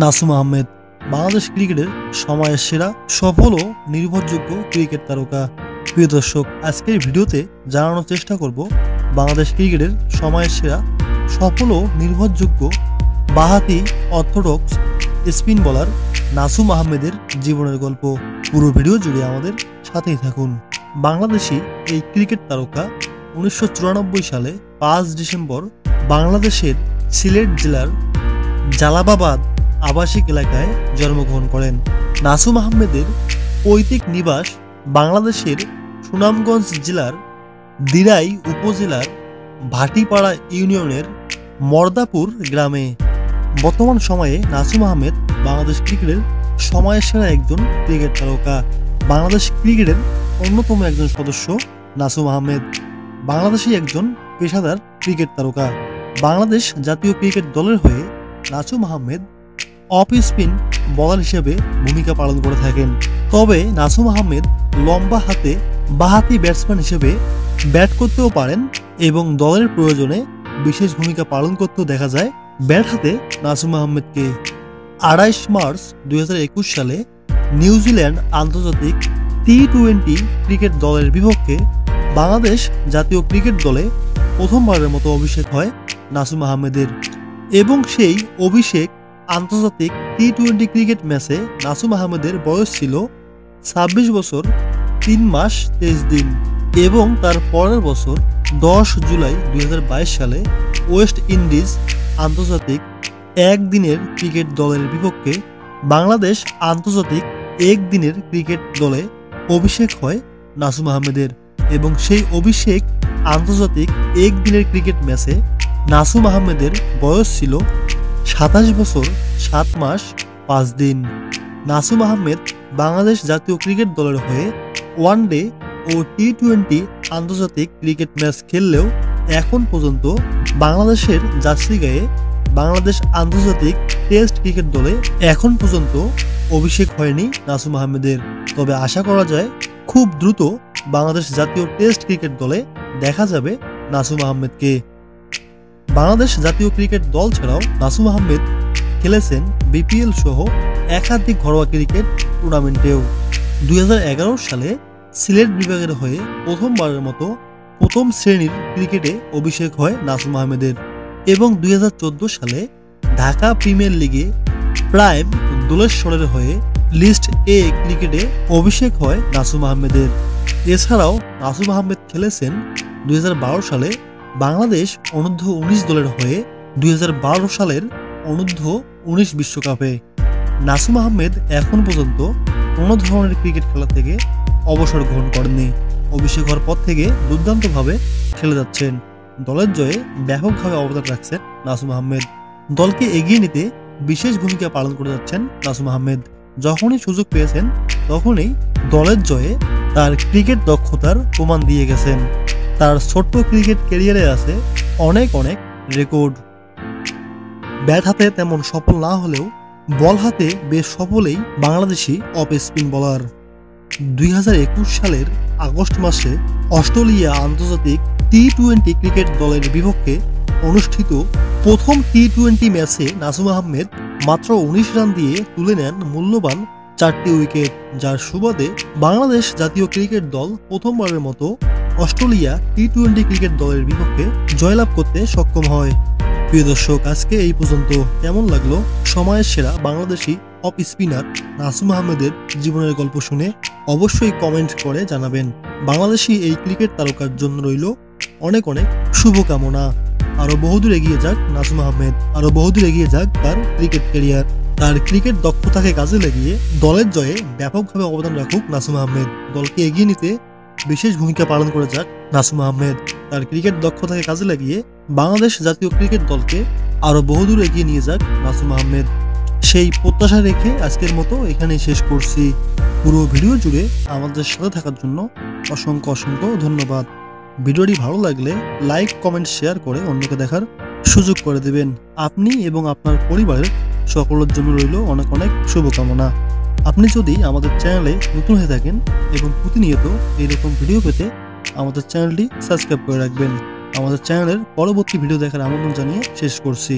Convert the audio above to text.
নাসুম আহমেদ বাংলাদেশ ক্রিকেটের সময়ের সেরা সফল ও নির্ভরযোগ্য ক্রিকেট তারকা। প্রিয় দর্শক, আজকের ভিডিওতে জানানোর চেষ্টা করব বাংলাদেশ ক্রিকেটের সময়ের সেরা সফল ও নির্ভরযোগ্য বাঁহাতি অর্থোডক্স স্পিন বোলার নাসুম আহমেদের জীবনের গল্প। পুরো ভিডিও জুড়ে আমাদের সাথেই থাকুন। বাংলাদেশি এই ক্রিকেট তারকা 1994 সালে 5 ডিসেম্বর বাংলাদেশের সিলেট জেলার জালালাবাদ আবাসিক এলাকায় জন্মগ্রহণ করেন। নাসুম আহমেদের পৈতৃক নিবাস বাংলাদেশের সুনামগঞ্জ জেলার দিরাই উপজেলার ভাটিপাড়া ইউনিয়নের মর্দাপুর গ্রামে। বর্তমান সময়ে নাসুম আহমেদ বাংলাদেশ ক্রিকেটের সময়ের সেরা একজন ক্রিকেট তারকা। বাংলাদেশ ক্রিকেটের অন্যতম একজন সদস্য নাসুম আহমেদ বাংলাদেশি একজন পেশাদার ক্রিকেট তারকা। বাংলাদেশ জাতীয় ক্রিকেট দলের হয়ে Nasum Ahmed off spin bowler হিসেবে ভূমিকা পালন করে থাকেন। তবে নাসুম আহমেদ লম্বা হাতে বাঁহাতি ব্যাটসম্যান হিসেবে ব্যাট করতেও পারেন এবং দলের প্রয়োজনে বিশেষ ভূমিকা পালন করতেও দেখা যায় ব্যাট হাতে নাসুম আহমেদকে। 28 মার্চ 2021 সালে নিউজিল্যান্ড আন্তর্জাতিক টি-20 ক্রিকেট দলের বিপক্ষে বাংলাদেশ জাতীয় ক্রিকেট দলে প্রথমবারের মতো অভিষেক হয় নাসুম আহমেদের এবং সেই অভিষেক আন্তর্জাতিক টি-20 ক্রিকেট ম্যাচে নাসুম আহমেদের বয়স ছিল 26 বছর 3 মাস 23 দিন এবং তার পরের বছর 10 জুলাই 2022 সালে ওয়েস্ট ইন্ডিজ আন্তর্জাতিক একদিনের ক্রিকেট দলের বিপক্ষে বাংলাদেশ আন্তর্জাতিক একদিনের ক্রিকেট দলে অভিষেক হয় নাসুম আহমেদের এবং সেই অভিষেক আন্তর্জাতিক একদিনের ক্রিকেট ম্যাচে নাসুম আহমেদের বয়স ছিল 27 বছর 7 মাস 5 দিন। নাসুম আহমেদ বাংলাদেশ জাতীয় ক্রিকেট দলের হয়ে ওয়ানডে ও টি-20 আন্তর্জাতিক ক্রিকেট ম্যাচ খেললেও এখন পর্যন্ত বাংলাদেশের জার্সি গায়ে বাংলাদেশ আন্তর্জাতিক টেস্ট ক্রিকেট দলে এখন পর্যন্ত অভিষেক হয়নি নাসুম আহমেদের। তবে আশা করা যায় খুব দ্রুত বাংলাদেশ জাতীয় টেস্ট ক্রিকেট দলে দেখা যাবে নাসুম আহমেদকে। বাংলাদেশ জাতীয় ক্রিকেট দল ছাড়াও নাসুম আহমেদ খেলেছেন বিপিএল সহ একাধিক ঘরোয়া ক্রিকেট টুর্নামেন্টেও। 2011 সালে সিলেট বিভাগের হয়ে প্রথমবারের মতো প্রথম শ্রেণীর ক্রিকেটে অভিষেক হয় নাসুম আহমেদের এবং 2014 সালে ঢাকা প্রিমিয়ার লিগে প্রাইম দোলেশ্বরের হয়ে লিস্ট এ ক্রিকেটে অভিষেক হয় নাসুম আহমেদের। এছাড়াও নাসুম আহমেদ খেলেছেন 2012 সালে বাংলাদেশ অনূর্ধ্ব-19 দলের হয়ে 2012 সালের অনূর্ধ্ব-19 বিশ্বকাপে। নাসুম আহমেদ এখন পর্যন্ত কোনো ধরনের ক্রিকেট খেলা থেকে অবসর গ্রহণ করেননি। অভিষেক হওয়ার পর থেকে দুর্দান্তভাবে খেলে যাচ্ছেন। দলের জয়ে ব্যাপকভাবে অবদান রাখছেন নাসুম আহমেদ। দলকে এগিয়ে নিতে বিশেষ ভূমিকা পালন করে যাচ্ছেন নাসুম আহমেদ। যখনই সুযোগ পেয়েছেন তখনই দলের জয়ে তার ক্রিকেট দক্ষতার প্রমাণ দিয়ে গেছেন। তার ছোট্ট ক্রিকেট ক্যারিয়ারে আছে অনেক রেকর্ড। ব্যাট হাতে তেমন সফল না হলেও বল হাতে বেশ সফলেই বাংলাদেশি অফ স্পিন বোলার। 2021 সালের আগস্ট মাসে অস্ট্রেলিয়া আন্তর্জাতিক টি-20 ক্রিকেট দলের বিপক্ষে অনুষ্ঠিত প্রথম টি-20 ম্যাচে নাসুম আহমেদ মাত্র 19 রান দিয়ে তুলে নেন মূল্যবান 4টি উইকেট, যার সুবাদে বাংলাদেশ জাতীয় ক্রিকেট দল প্রথমবারের মতো অস্ট্রেলিয়া টি-20 ক্রিকেট দলের বিপক্ষে জয়লাভ করতে সক্ষম হয়। প্রিয় দর্শক, আজকে এই পর্যন্ত। কেমন লাগলো সময়ের সেরা বাংলাদেশি অফ স্পিনার নাসুম আহমেদের জীবনের গল্প শুনে অবশ্যই কমেন্ট করে জানাবেন। বাংলাদেশি এই ক্রিকেট তারকার জন্য রইল অনেক শুভকামনা। আরো বহুদূর এগিয়ে যাক নাসুম আহমেদ, আরো বহুদূর এগিয়ে যাক তার ক্রিকেট ক্যারিয়ার। তার ক্রিকেট দক্ষতাকে কাজে লাগিয়ে দলের জয়ে ব্যাপকভাবে অবদান রাখুক নাসুম আহমেদ। দলকে এগিয়ে নিতে বিশেষ ভূমিকা পালন করে যাক নাসুম আহমেদ। তার ক্রিকেট দক্ষতাকে কাজে লাগিয়ে বাংলাদেশ জাতীয় ক্রিকেট দলকে আরো বহুদূর এগিয়ে নিয়ে যাক নাসুম আহমেদ। সেই প্রত্যাশা রেখে আজকের মতো এখানেই শেষ করছি। পুরো ভিডিও জুড়ে আমাদের সাথে থাকার জন্য অসংখ্য ধন্যবাদ। ভিডিওটি ভালো লাগলে লাইক, কমেন্ট, শেয়ার করে অন্যকে দেখার সুযোগ করে দেবেন। আপনি এবং আপনার পরিবারের সকলের জন্য রইল অনেক শুভকামনা। আপনি যদি আমাদের চ্যানেলে নতুন হয়ে থাকেন এবং প্রতিনিয়ত এইরকম ভিডিও পেতে আমাদের চ্যানেলটি সাবস্ক্রাইব করে রাখবেন। আমাদের চ্যানেলের পরবর্তী ভিডিও দেখার আমন্ত্রণ জানিয়ে শেষ করছি।